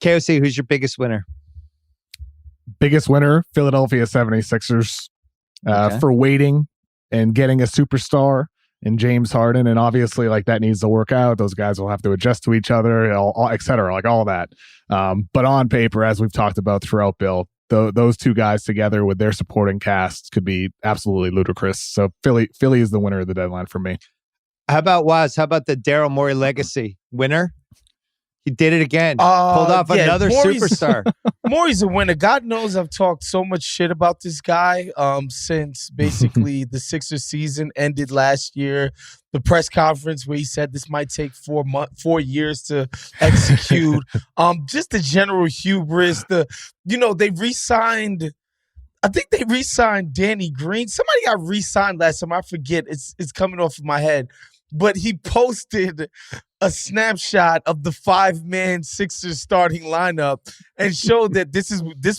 KOC, who's your biggest winner? Biggest winner, Philadelphia 76ers, for waiting and getting a superstar in James Harden. And obviously, like, that needs to work out. Those guys will have to adjust to each other, et cetera, like all that. But on paper, as we've talked about throughout, Bill, those two guys together with their supporting casts could be absolutely ludicrous. So Philly is the winner of the deadline for me. How about Woz? How about the Daryl Morey legacy winner? He did it again. Pulled off another superstar. Morey's a winner. God knows I've talked so much shit about this guy since basically the Sixers season ended last year. The press conference where he said this might take 4 years to execute. Just the general hubris. They re-signed. I think they re-signed Danny Green. Somebody got re-signed last time. I forget. It's coming off of my head. But he posted a snapshot of the 5-man Sixers starting lineup and showed that this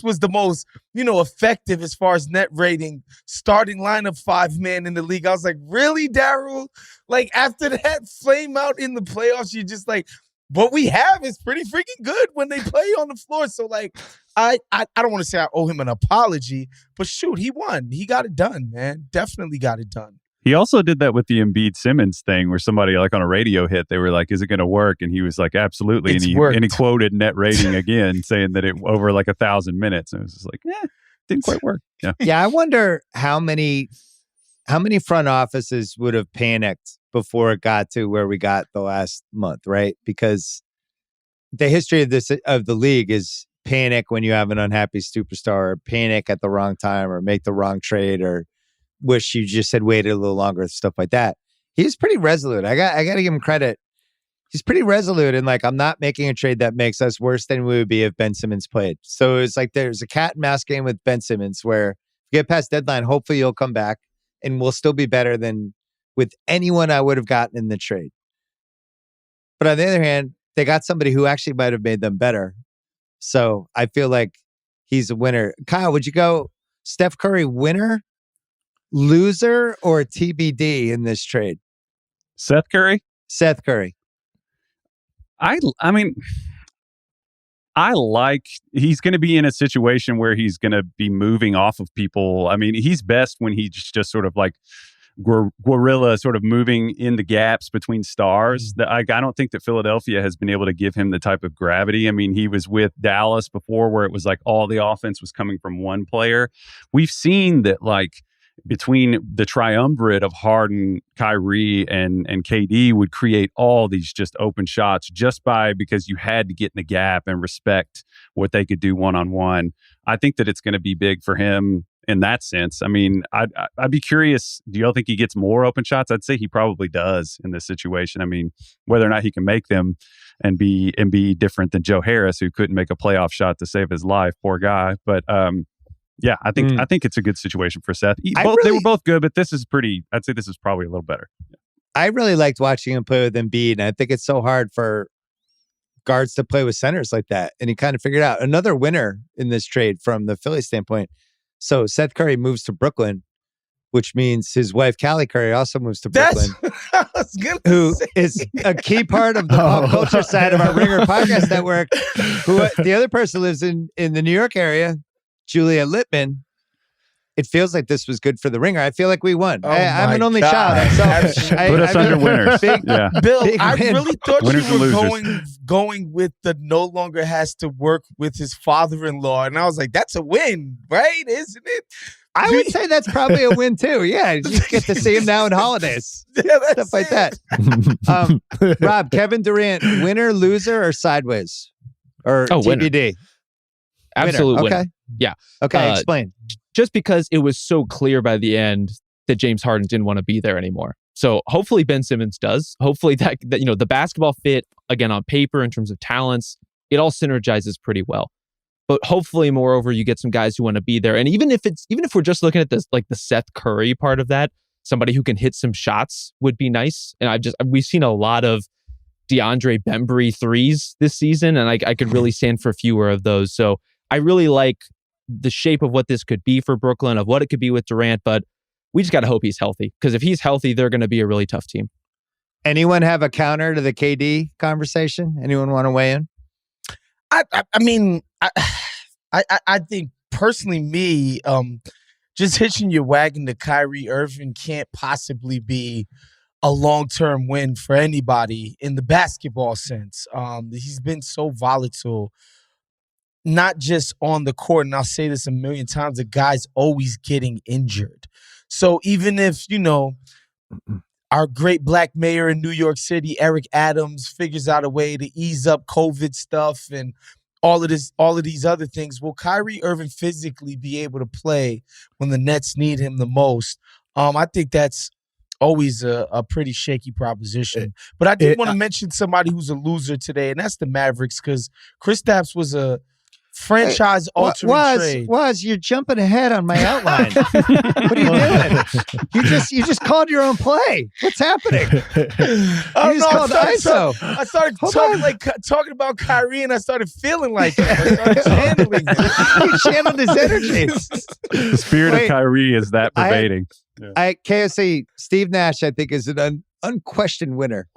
was the most, effective as far as net rating starting lineup 5-man in the league. I was like, really, Daryl? Like, after that flame out in the playoffs, you're just like, what we have is pretty freaking good when they play on the floor. So, like, I don't want to say I owe him an apology, but shoot, he won. He got it done, man. Definitely got it done. He also did that with the Embiid Simmons thing where somebody like on a radio hit, they were like, is it going to work? And he was like, absolutely. And he quoted net rating again, saying that it over like 1,000 minutes. And it was just like, didn't quite work. Yeah. Yeah. I wonder how many front offices would have panicked before it got to where we got the last month, right? Because the history of the league is panic when you have an unhappy superstar, or panic at the wrong time, or make the wrong trade, or wish you just had waited a little longer, stuff like that. He's pretty resolute. I got to give him credit. He's pretty resolute, and like, I'm not making a trade that makes us worse than we would be if Ben Simmons played. So it's like there's a cat and mouse game with Ben Simmons where if you get past deadline, hopefully you'll come back and we'll still be better than with anyone I would have gotten in the trade. But on the other hand, they got somebody who actually might have made them better. So I feel like he's a winner. Kyle, would you go Steph Curry winner, loser, or TBD in this trade? Seth Curry? Seth Curry. I mean, I like he's going to be in a situation where he's going to be moving off of people. I mean, he's best when he's just sort of like guerrilla, sort of moving in the gaps between stars. I don't think that Philadelphia has been able to give him the type of gravity. I mean, he was with Dallas before where it was like all the offense was coming from one player. We've seen that, like, between the triumvirate of Harden, Kyrie, and KD would create all these just open shots because you had to get in the gap and respect what they could do one-on-one. I think that it's going to be big for him in that sense. I mean, I'd be curious, do you all think he gets more open shots? I'd say he probably does in this situation. I mean, whether or not he can make them and be different than Joe Harris, who couldn't make a playoff shot to save his life, poor guy. But yeah, I think it's a good situation for Seth. They were both good, but I'd say this is probably a little better. Yeah. I really liked watching him play with Embiid, and I think it's so hard for guards to play with centers like that. And he kind of figured out another winner in this trade from the Philly standpoint. So Seth Curry moves to Brooklyn, which means his wife, Callie Curry, also moves to Brooklyn, is a key part of the pop culture side of our Ringer podcast network. The other person lives in the New York area, Julia Littman. It feels like this was good for the Ringer. I feel like we won. I'm an only child. So put us under winners. Bill, I really thought you were going with the no longer has to work with his father-in-law. And I was like, that's a win, right? Isn't it? I would say that's probably a win too. Yeah, you just get to see him now in holidays. Stuff like that. Rob, Kevin Durant, winner, loser, or sideways? Or TBD? Winner. Absolute winner. Okay. Yeah. Okay, explain. Just because it was so clear by the end that James Harden didn't want to be there anymore. So hopefully Ben Simmons does. Hopefully that the basketball fit, again, on paper in terms of talents, it all synergizes pretty well. But hopefully, moreover, you get some guys who want to be there. And even if we're just looking at this, like the Seth Curry part of that, somebody who can hit some shots would be nice. And we've seen a lot of DeAndre Bembry threes this season, and I could really stand for fewer of those. So I really like the shape of what this could be for Brooklyn, of what it could be with Durant, but we just got to hope he's healthy, because if he's healthy, they're going to be a really tough team. Anyone have a counter to the KD conversation? Anyone want to weigh in? I think personally, just hitching your wagon to Kyrie Irving can't possibly be a long-term win for anybody in the basketball sense. He's been so volatile, not just on the court, and I'll say this a million times, the guy's always getting injured. So even if, our great black mayor in New York City, Eric Adams, figures out a way to ease up COVID stuff and all of these other things, will Kyrie Irving physically be able to play when the Nets need him the most? I think that's always a pretty shaky proposition. But I did want to mention somebody who's a loser today, and that's the Mavericks, because Kristaps was a franchise-altering trade. You're jumping ahead on my outline. What are you doing? You just called your own play. What's happening? I started talking about Kyrie, and I started feeling like it. I started channeling him. You channeled his energy. The spirit of Kyrie is that pervading. KSC, Steve Nash, I think, is an unquestioned winner.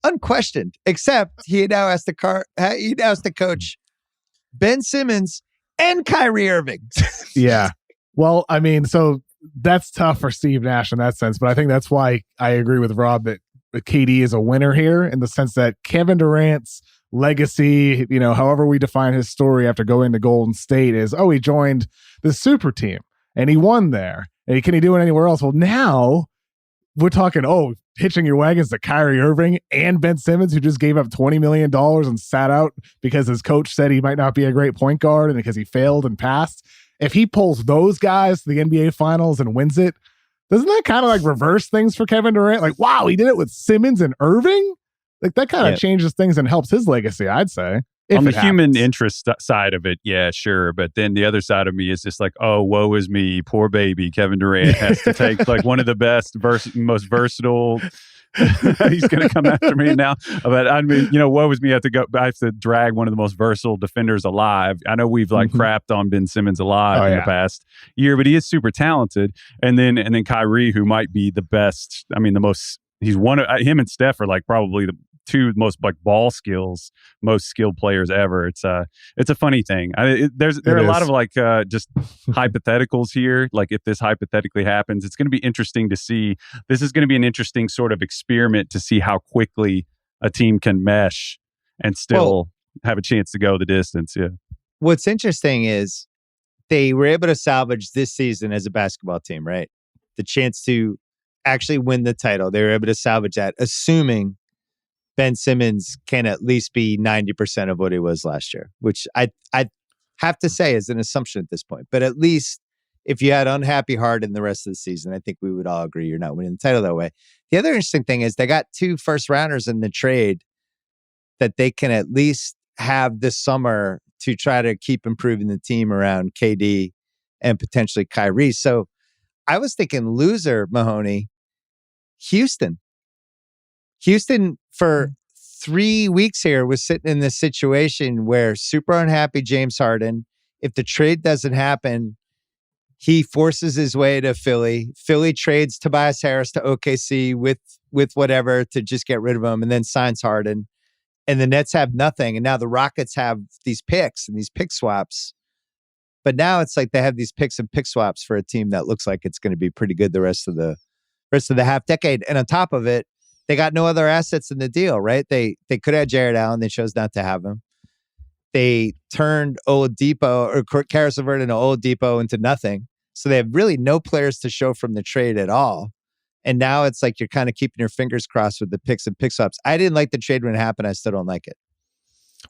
Unquestioned, except he now has to coach Ben Simmons and Kyrie Irving. Yeah. Well, I mean, so that's tough for Steve Nash in that sense, but I think that's why I agree with Rob that KD is a winner here, in the sense that Kevin Durant's legacy, however we define his story after going to Golden State, is, he joined the super team and he won there. And can he do it anywhere else? Well, now we're talking, hitching your wagons to Kyrie Irving and Ben Simmons, who just gave up $20 million and sat out because his coach said he might not be a great point guard and because he failed and passed. If he pulls those guys to the NBA Finals and wins it, doesn't that kind of reverse things for Kevin Durant? Wow, he did it with Simmons and Irving? That kind of changes things and helps his legacy, I'd say. On the human interest side of it, yeah, sure. But then the other side of me is just woe is me, poor baby. Kevin Durant has to take one of the best, most versatile. He's going to come after me now. But I mean, woe is me. I have to drag one of the most versatile defenders alive. I know we've crapped on Ben Simmons a lot in the past year, but he is super talented. And then Kyrie, who might be the best. I mean, he's one of him and Steph are probably the two most ball skills, most skilled players ever. It's a funny thing. There are a lot of just hypotheticals here. If this hypothetically happens, it's going to be interesting to see. This is going to be an interesting sort of experiment to see how quickly a team can mesh and still have a chance to go the distance. Yeah. What's interesting is they were able to salvage this season as a basketball team, right? The chance to actually win the title. They were able to salvage that, assuming Ben Simmons can at least be 90% of what he was last year, which I have to say is an assumption at this point. But at least if you had unhappy Harden the rest of the season, I think we would all agree you're not winning the title that way. The other interesting thing is they got 2 first-rounders in the trade that they can at least have this summer to try to keep improving the team around KD and potentially Kyrie. So I was thinking loser, Mahoney, Houston for 3 weeks here was sitting in this situation where super unhappy James Harden. If the trade doesn't happen, he forces his way to Philly. Philly trades Tobias Harris to OKC with whatever to just get rid of him, and then signs Harden. And the Nets have nothing. And now the Rockets have these picks and these pick swaps. But now it's they have these picks and pick swaps for a team that looks like it's going to be pretty good the rest of the half decade. And on top of it, they got no other assets in the deal, right? They could have Jared Allen. They chose not to have him. They turned Oladipo or Caris LeVert and Oladipo into nothing. So they have really no players to show from the trade at all. And now it's you're kind of keeping your fingers crossed with the picks and pick swaps. I didn't like the trade when it happened. I still don't like it.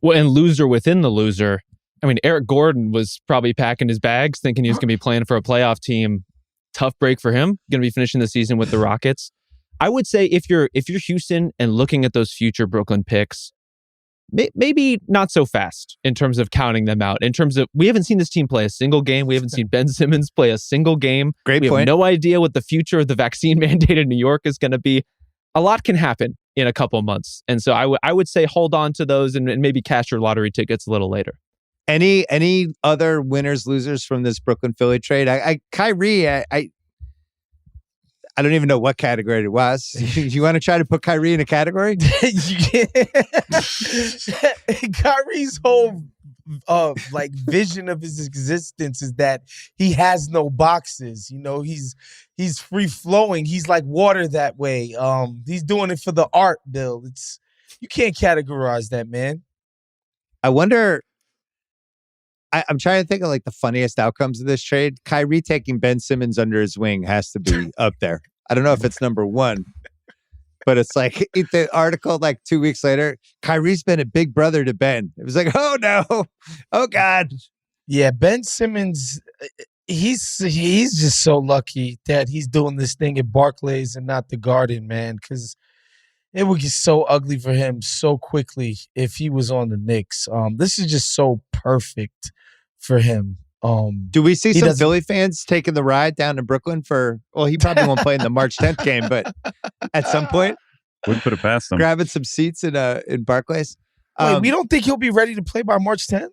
Well, and loser within the loser. I mean, Eric Gordon was probably packing his bags thinking he was going to be playing for a playoff team. Tough break for him. Going to be finishing the season with the Rockets. I would say if you're Houston and looking at those future Brooklyn picks, maybe not so fast in terms of counting them out. In terms of, we haven't seen this team play a single game. We haven't seen Ben Simmons play a single game. Great point. We have no idea what the future of the vaccine mandate in New York is going to be. A lot can happen in a couple months. And so I would say hold on to those and maybe cash your lottery tickets a little later. Any other winners, losers from this Brooklyn Philly trade? Kyrie, I don't even know what category it was. You want to try to put Kyrie in a category? Kyrie's whole like vision of his existence is that he has no boxes. You know, he's free flowing. He's like water that way. He's doing it for the art, Bill. You can't categorize that, man. I wonder. I'm trying to think of like the funniest outcomes of this trade. Kyrie taking Ben Simmons under his wing has to be up there. I don't know if it's number one, but it's like the article like 2 weeks later, Kyrie's been a big brother to Ben. It was like, oh no, oh God. Yeah, Ben Simmons, he's just so lucky that he's doing this thing at Barclays and not the Garden, man, because it would get so ugly for him so quickly if he was on the Knicks. This is just so perfect for him. Do we see some Philly fans taking the ride down to Brooklyn he probably won't play in the March 10th game, but at some point, wouldn't put it past them. Grabbing some seats in Barclays. Wait, we don't think he'll be ready to play by March 10th?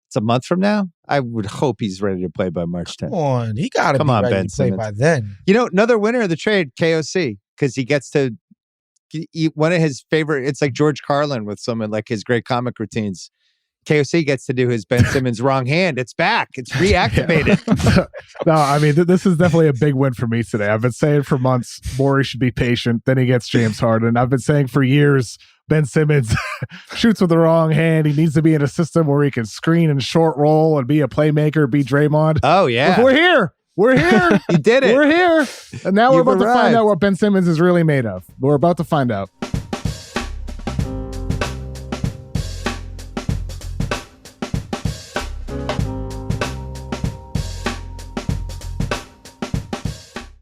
It's a month from now. I would hope he's ready to play by March 10th. Come on, he got to be ready Ben to play Simmons. by then. You know, another winner of the trade, KOC, because he gets to eat one of his favorite. It's like George Carlin with some of like his great comic routines. KOC gets to do his Ben Simmons wrong hand. It's back. It's reactivated. No, I mean, this is definitely a big win for me today. I've been saying for months, Morey should be patient. Then he gets James Harden. I've been saying for years, Ben Simmons shoots with the wrong hand. He needs to be in a system where he can screen and short roll and be a playmaker, be Draymond. Oh, yeah. We're here. We're here. He did it. We're here. And now we're about to arrived. find out what Ben Simmons is really made of. We're about to find out.